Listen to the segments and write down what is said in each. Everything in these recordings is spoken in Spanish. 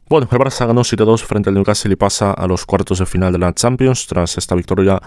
Bueno, el Barça ganó 7-2 frente al Newcastle y pasa a los cuartos de final de la Champions tras esta victoria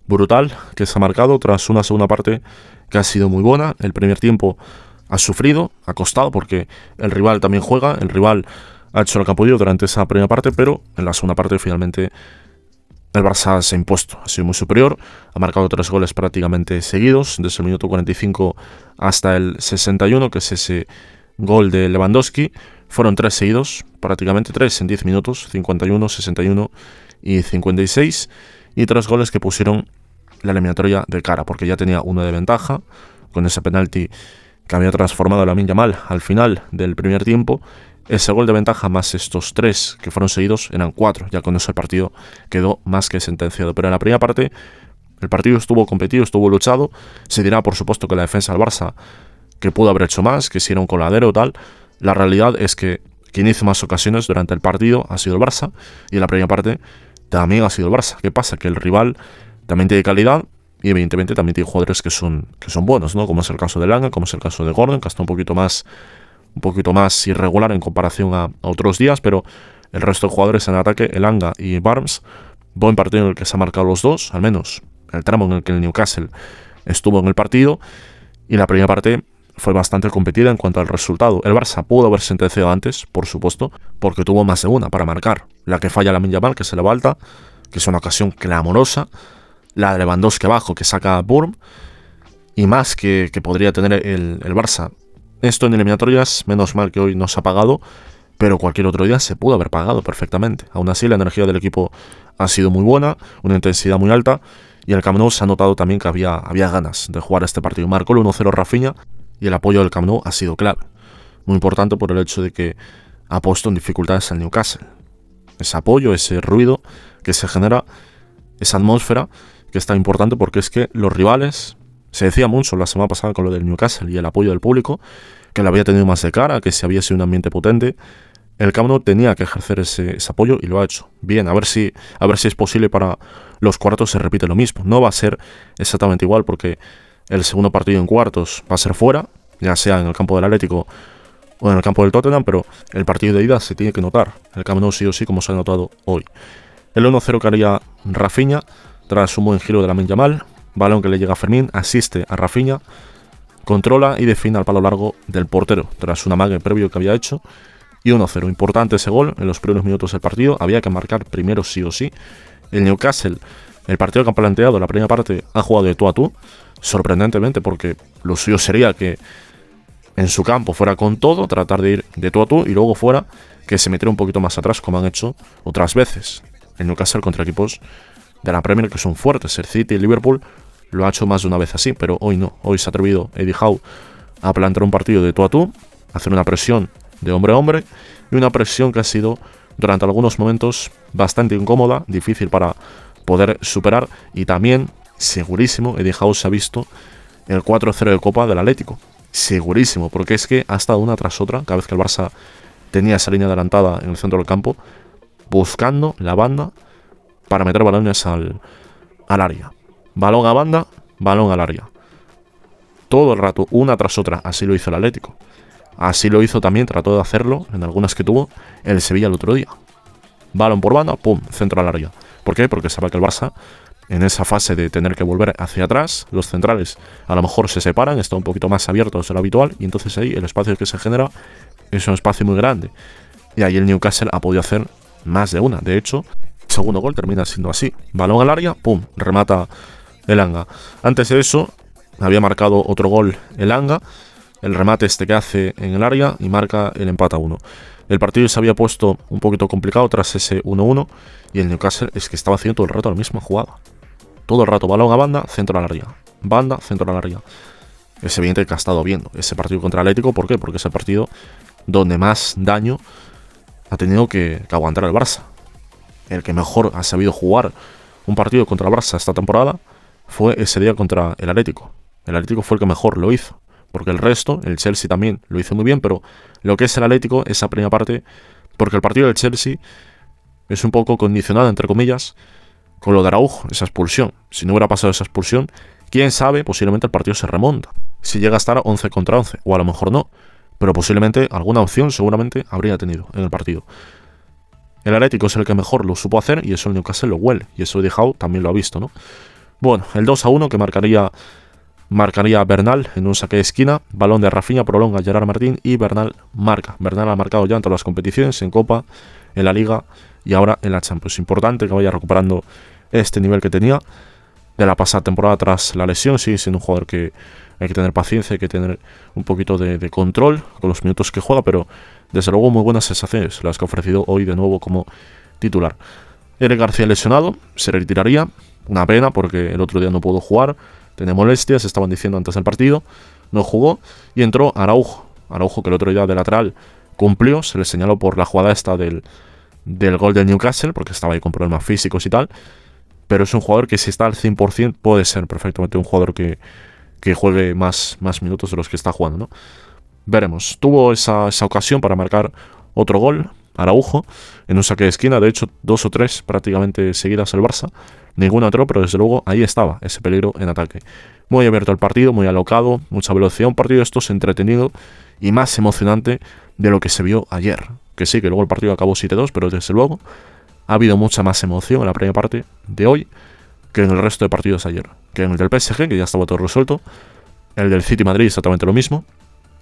brutal que se ha marcado tras una segunda parte que ha sido muy buena. El primer tiempo ha sufrido, ha costado porque el rival también juega, el rival ha hecho lo que ha podido durante esa primera parte, pero en la segunda parte finalmente el Barça se ha impuesto, ha sido muy superior, ha marcado 3 goles prácticamente seguidos, desde el minuto 45 hasta el 61, que es ese gol de Lewandowski. Fueron 3 seguidos, prácticamente 3 en 10 minutos, 51, 61 y 56, y 3 goles que pusieron la eliminatoria de cara, porque ya tenía uno de ventaja, con ese penalti que había transformado a Lamine Yamal al final del primer tiempo. Ese gol de ventaja más estos 3 que fueron seguidos eran 4, ya con eso el partido quedó más que sentenciado. Pero en la primera parte el partido estuvo competido, estuvo luchado. Se dirá por supuesto que la defensa del Barça que pudo haber hecho más, que si era un coladero o tal. La realidad es que quien hizo más ocasiones durante el partido ha sido el Barça, y en la primera parte también ha sido el Barça. ¿Qué pasa? Que el rival también tiene calidad y evidentemente también tiene jugadores que son buenos, ¿no? Como es el caso de Langa, como es el caso de Gordon, que está un poquito más irregular en comparación a otros días, pero el resto de jugadores en ataque, Elanga y Barnes, buen partido en el que se han marcado los dos, al menos el tramo en el que el Newcastle estuvo en el partido, y la primera parte fue bastante competida en cuanto al resultado. El Barça pudo haber sentenciado antes, por supuesto, porque tuvo más de una para marcar. La que falla Lamine Yamal, que se levanta, que es una ocasión clamorosa, la de Lewandowski abajo, que saca a Burm, y más que podría tener el Barça. Esto en eliminatorias, menos mal que hoy no se ha pagado, pero cualquier otro día se pudo haber pagado perfectamente. Aún así, la energía del equipo ha sido muy buena, una intensidad muy alta, y en el Camp Nou se ha notado también que había ganas de jugar este partido. Marcó el 1-0 Rafinha, y el apoyo del Camp Nou ha sido clave. Muy importante por el hecho de que ha puesto en dificultades al Newcastle. Ese apoyo, ese ruido que se genera, esa atmósfera que es tan importante, porque es que los rivales, se decía mucho la semana pasada con lo del Newcastle y el apoyo del público, que lo había tenido más de cara, que si había sido un ambiente potente, el Camp Nou tenía que ejercer ese apoyo y lo ha hecho. Bien, a ver si es posible para los cuartos se repite lo mismo. No va a ser exactamente igual porque el segundo partido en cuartos va a ser fuera, ya sea en el campo del Atlético o en el campo del Tottenham, pero el partido de ida se tiene que notar. El Camp Nou sí o sí, como se ha notado hoy. El 1-0 que haría Rafinha tras un buen giro de Lamine Yamal, balón que le llega a Fermín, asiste a Rafinha, controla y define al palo largo del portero tras un amague previo que había hecho, y 1-0. Importante ese gol en los primeros minutos del partido, había que marcar primero sí o sí. El Newcastle, el partido que han planteado en la primera parte, ha jugado de tú a tú, sorprendentemente, porque lo suyo sería que en su campo fuera con todo, tratar de ir de tú a tú, y luego fuera que se metiera un poquito más atrás, como han hecho otras veces el Newcastle contra equipos de la Premier que son fuertes. El City y Liverpool lo ha hecho más de una vez así, pero hoy no. Hoy se ha atrevido Eddie Howe a plantear un partido de tú a tú, hacer una presión de hombre a hombre, y una presión que ha sido durante algunos momentos bastante incómoda, difícil para poder superar, y también segurísimo Eddie Howe se ha visto el 4-0 de Copa del Atlético. Segurísimo, porque es que ha estado una tras otra, cada vez que el Barça tenía esa línea adelantada en el centro del campo, buscando la banda para meter balones al área. Balón a banda, balón al área. Todo el rato, una tras otra. Así lo hizo el Atlético. Así lo hizo también, trató de hacerlo en algunas que tuvo el Sevilla el otro día. Balón por banda, pum, centro al área. ¿Por qué? Porque sabe que el Barça, en esa fase de tener que volver hacia atrás, los centrales a lo mejor se separan, están un poquito más abiertos de lo habitual, y entonces ahí el espacio que se genera es un espacio muy grande. Y ahí el Newcastle ha podido hacer más de una. De hecho, el segundo gol termina siendo así. Balón al área, pum, remata Elanga. Antes de eso, había marcado otro gol Elanga, el remate este que hace en el área, y marca el empate a 1. El partido se había puesto un poquito complicado tras ese 1-1, y el Newcastle es que estaba haciendo todo el rato la misma jugada. Todo el rato, balón a banda, centro al área. Banda, centro al área. Es evidente que ha estado viendo ese partido contra el Atlético. ¿Por qué? Porque es el partido donde más daño ha tenido que aguantar el Barça. El que mejor ha sabido jugar un partido contra el Barça esta temporada fue ese día contra el Atlético. El Atlético fue el que mejor lo hizo, porque el resto, el Chelsea también lo hizo muy bien, pero lo que es el Atlético, esa primera parte, porque el partido del Chelsea es un poco condicionado, entre comillas, con lo de Araujo, esa expulsión. Si no hubiera pasado esa expulsión, quién sabe, posiblemente el partido se remonta. Si llega a estar 11 contra 11, o a lo mejor no. pero posiblemente alguna opción seguramente habría tenido en el partido. El Atlético es el que mejor lo supo hacer y eso el Newcastle lo huele, y eso Eddie Howe también lo ha visto, ¿no? Bueno, el 2-1 que marcaría Bernal en un saque de esquina, balón de Rafinha, prolonga Gerard Martín y Bernal marca. Bernal ha marcado ya en todas las competiciones, en Copa, en la Liga y ahora en la Champions. Importante que vaya recuperando este nivel que tenía de la pasada temporada tras la lesión. Sigue siendo un jugador que hay que tener paciencia, hay que tener un poquito de control con los minutos que juega, pero desde luego muy buenas sensaciones las que ha ofrecido hoy de nuevo como titular. Eric García lesionado, se retiraría, una pena porque el otro día no pudo jugar, tenía molestias, estaban diciendo antes del partido, no jugó y entró Araujo que el otro día de lateral cumplió, se le señaló por la jugada esta del gol del Newcastle porque estaba ahí con problemas físicos y tal, pero es un jugador que si está al 100% puede ser perfectamente un jugador que juegue más minutos de los que está jugando, ¿no? Veremos. Tuvo esa ocasión para marcar otro gol, Araujo, en un saque de esquina. De hecho, 2 o 3 prácticamente seguidas el Barça. Ninguna entró, pero desde luego ahí estaba ese peligro en ataque. Muy abierto el partido, muy alocado, mucha velocidad. Un partido de estos entretenido y más emocionante de lo que se vio ayer. Que sí, que luego el partido acabó 7-2, pero desde luego ha habido mucha más emoción en la primera parte de hoy que en el resto de partidos de ayer. Que en el del PSG, que ya estaba todo resuelto. El del City Madrid exactamente lo mismo.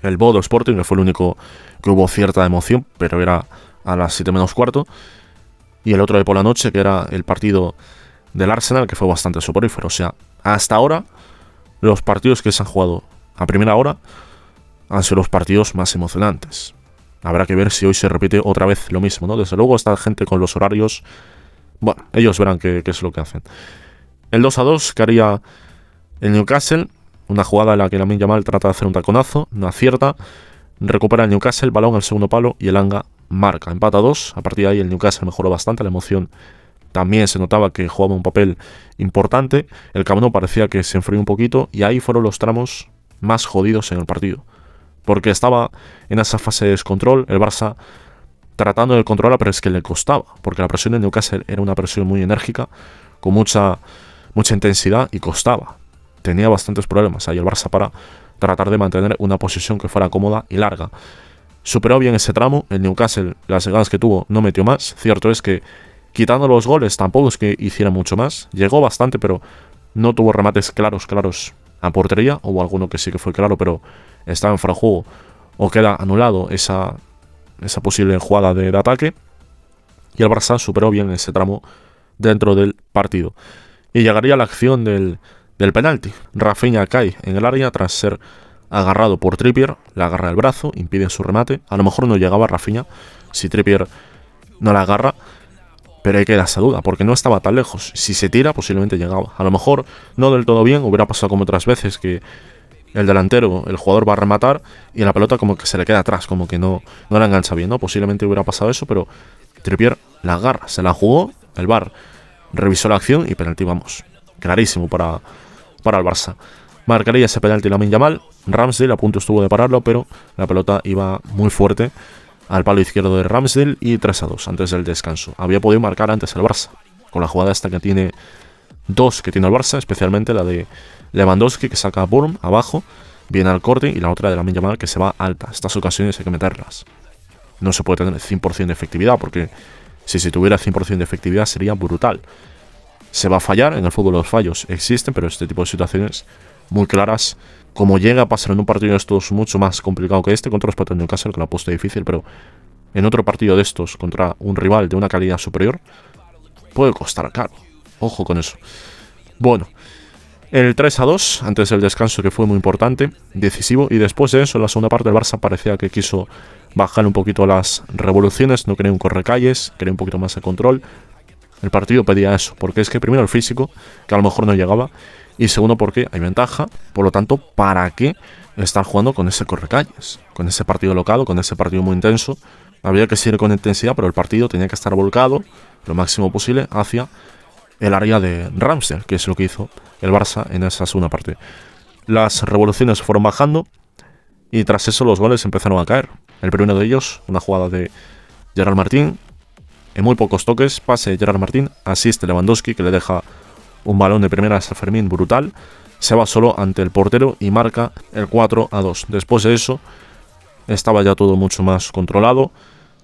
El Bodo Sporting, que fue el único que hubo cierta emoción, pero era a las 7 menos cuarto. Y el otro de por la noche, que era el partido del Arsenal, que fue bastante soporífero. O sea, hasta ahora, los partidos que se han jugado a primera hora han sido los partidos más emocionantes. Habrá que ver si hoy se repite otra vez lo mismo, ¿no? Desde luego, esta gente con los horarios, bueno, ellos verán qué es lo que hacen. El 2-2 que haría el Newcastle. Una jugada en la que Lamine Yamal trata de hacer un taconazo, no acierta, recupera el Newcastle, balón al segundo palo y el Anga marca. Empata 2, a partir de ahí el Newcastle mejoró bastante, la emoción también se notaba que jugaba un papel importante, el Camp Nou parecía que se enfrió un poquito y ahí fueron los tramos más jodidos en el partido. Porque estaba en esa fase de descontrol, el Barça tratando de controlar, pero es que le costaba, porque la presión del Newcastle era una presión muy enérgica, con mucha intensidad y costaba. Tenía bastantes problemas ahí el Barça para tratar de mantener una posición que fuera cómoda y larga. Superó bien ese tramo, el Newcastle, las ganas que tuvo, no metió más. Cierto es que, quitando los goles, tampoco es que hiciera mucho más. Llegó bastante, pero no tuvo remates claros a portería. Hubo alguno que sí que fue claro, pero estaba en fuera de juego o queda anulado esa posible jugada de ataque. Y el Barça superó bien ese tramo dentro del partido. Y llegaría la acción del penalti. Rafinha cae en el área tras ser agarrado por Trippier, le agarra el brazo, impide su remate. A lo mejor no llegaba Rafinha si Trippier no la agarra, pero hay que dar esa duda, porque no estaba tan lejos. Si se tira, posiblemente llegaba. A lo mejor no del todo bien, hubiera pasado como otras veces que el delantero, el jugador va a rematar y la pelota como que se le queda atrás, como que no la engancha bien, ¿no? Posiblemente hubiera pasado eso, pero Trippier la agarra, se la jugó, el VAR revisó la acción y penalti, vamos, clarísimo para el Barça. Marcaría ese penalti Lamine Yamal. Ramsdale a punto estuvo de pararlo, pero la pelota iba muy fuerte al palo izquierdo de Ramsdale y 3-2 antes del descanso. Había podido marcar antes el Barça, con la jugada esta que tiene el Barça, especialmente la de Lewandowski que saca a Burm abajo, viene al corte, y la otra de Lamine Yamal que se va alta. Estas ocasiones hay que meterlas. No se puede tener 100% de efectividad, porque si se tuviera 100% de efectividad sería brutal. Se va a fallar, en el fútbol los fallos existen, pero este tipo de situaciones muy claras, como llega a pasar en un partido de estos mucho más complicado que este, contra los Patriots de Newcastle, que lo ha puesto difícil, pero en otro partido de estos, contra un rival de una calidad superior, puede costar caro. Ojo con eso. Bueno, el 3-2, antes del descanso, que fue muy importante, decisivo, y después de eso, en la segunda parte, el Barça parecía que quiso bajar un poquito las revoluciones, no quería un correcalles, quería un poquito más de control. El partido pedía eso, porque es que primero el físico, que a lo mejor no llegaba, y segundo porque hay ventaja, por lo tanto, ¿para qué estar jugando con ese correcalles? Con ese partido locado, con ese partido muy intenso. Había que seguir con intensidad, pero el partido tenía que estar volcado lo máximo posible hacia el área de Ramsdale, que es lo que hizo el Barça en esa segunda parte. Las revoluciones fueron bajando y tras eso los goles empezaron a caer. El primero de ellos, una jugada de Gerard Martín, en muy pocos toques, pase de Gerard Martín, asiste Lewandowski, que le deja un balón de primera a Fermín brutal, se va solo ante el portero y marca el 4-2. Después de eso, estaba ya todo mucho más controlado.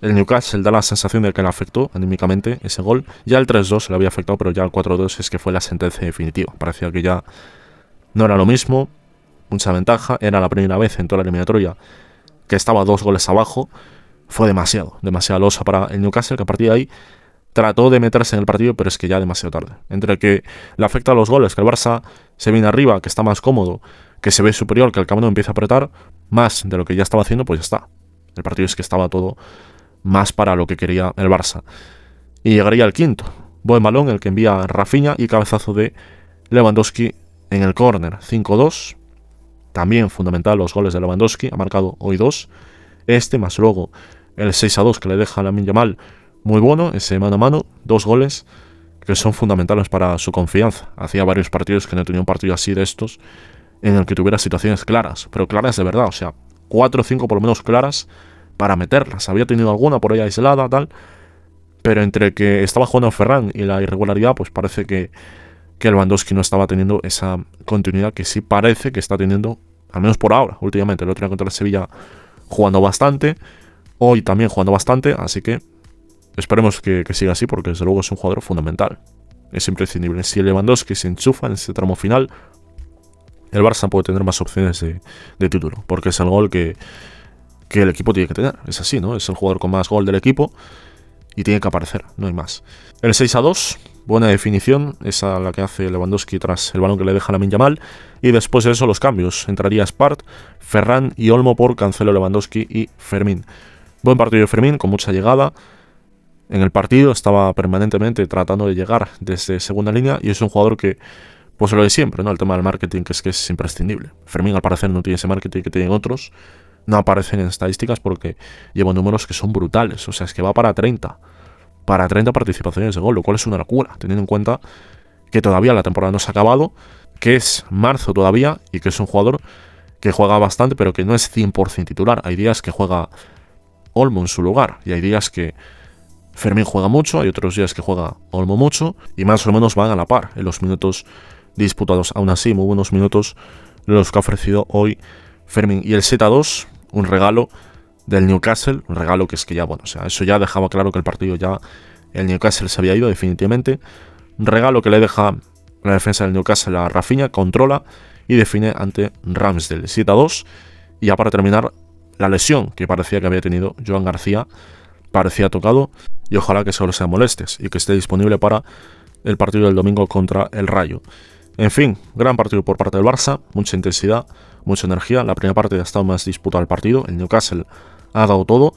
El Newcastle da la sensación de que le afectó anímicamente ese gol. Ya el 3-2 le había afectado, pero ya el 4-2 es que fue la sentencia definitiva. Parecía que ya no era lo mismo, mucha ventaja. Era la primera vez en toda la eliminatoria que estaba 2 goles abajo. Fue demasiada losa para el Newcastle, que a partir de ahí trató de meterse en el partido, pero es que ya demasiado tarde. Entre que le afecta a los goles, que el Barça se viene arriba, que está más cómodo, que se ve superior, que el Camp Nou empieza a apretar más de lo que ya estaba haciendo, pues ya está. El partido es que estaba todo más para lo que quería el Barça. Y llegaría el quinto. Buen balón, el que envía Rafinha, y cabezazo de Lewandowski en el córner. 5-2. También fundamental los goles de Lewandowski. Ha marcado hoy 2. Más luego el 6-2 que le deja a Lamine Yamal. Muy bueno, ese mano a mano. 2 goles que son fundamentales para su confianza. Hacía varios partidos que no tenía un partido así de estos, en el que tuviera situaciones claras, pero claras de verdad. O sea, 4 o 5 por lo menos claras para meterlas. Había tenido alguna por ahí aislada, tal, pero entre que estaba jugando Ferran y la irregularidad, pues parece que Lewandowski no estaba teniendo esa continuidad que sí parece que está teniendo, al menos por ahora, últimamente. El otro día contra el Sevilla jugando bastante, hoy también jugando bastante, así que esperemos que siga así, porque desde luego es un jugador fundamental. Es imprescindible. Si el Lewandowski se enchufa en ese tramo final, el Barça puede tener más opciones de título, porque es el gol que el equipo tiene que tener. Es así, ¿no? Es el jugador con más gol del equipo y tiene que aparecer, no hay más. El 6-2, buena definición, esa la que hace Lewandowski tras el balón que le deja a Lamine Yamal, y después de eso los cambios. Entraría Spart, Ferran y Olmo por Cancelo, Lewandowski y Fermín. Buen partido de Fermín, con mucha llegada en el partido, estaba permanentemente tratando de llegar desde segunda línea, y es un jugador que, pues lo de siempre, ¿no? El tema del marketing, que es imprescindible. Fermín al parecer no tiene ese marketing que tienen otros. No aparecen en estadísticas porque lleva números que son brutales. O sea, es que va para 30 participaciones de gol, lo cual es una locura, teniendo en cuenta que todavía la temporada no se ha acabado, que es marzo todavía, y que es un jugador que juega bastante, pero que no es 100% titular. Hay días que juega Olmo en su lugar, y hay días que Fermín juega mucho, hay otros días que juega Olmo mucho, y más o menos van a la par en los minutos disputados. Aún así, muy buenos minutos los que ha ofrecido hoy Fermín. Y el 7-2, un regalo del Newcastle, un regalo que es que ya, bueno, o sea, eso ya dejaba claro que el partido ya, el Newcastle se había ido definitivamente. Un regalo que le deja la defensa del Newcastle a Rafinha, controla y define ante Ramsdale. 7-2, y ya para terminar, la lesión que parecía que había tenido Joan García, parecía tocado, y ojalá que solo sea molestias y que esté disponible para el partido del domingo contra el Rayo. En fin, gran partido por parte del Barça, mucha intensidad, mucha energía. La primera parte ha estado más disputada el partido, el Newcastle ha dado todo,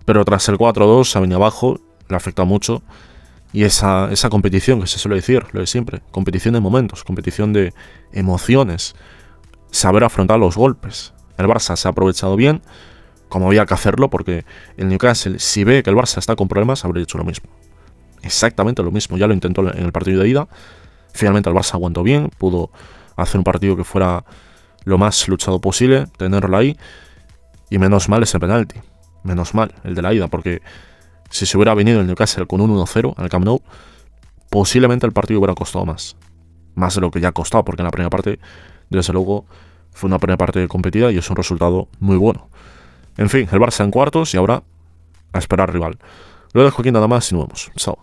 pero tras el 4-2 se ha venido abajo, le ha afectado mucho, y esa competición que se suele decir, lo de siempre, competición de momentos, competición de emociones, saber afrontar los golpes. El Barça se ha aprovechado bien, como había que hacerlo, porque el Newcastle, si ve que el Barça está con problemas, habría hecho lo mismo. Exactamente lo mismo, ya lo intentó en el partido de ida. Finalmente el Barça aguantó bien, pudo hacer un partido que fuera lo más luchado posible, tenerlo ahí, y menos mal ese penalti, menos mal el de la ida, porque si se hubiera venido el Newcastle con un 1-0 al Camp Nou, posiblemente el partido hubiera costado más de lo que ya ha costado, porque en la primera parte, desde luego, fue una primera parte competida y es un resultado muy bueno. En fin, el Barça en cuartos y ahora a esperar rival. Lo dejo aquí nada más y nos vemos. Chao.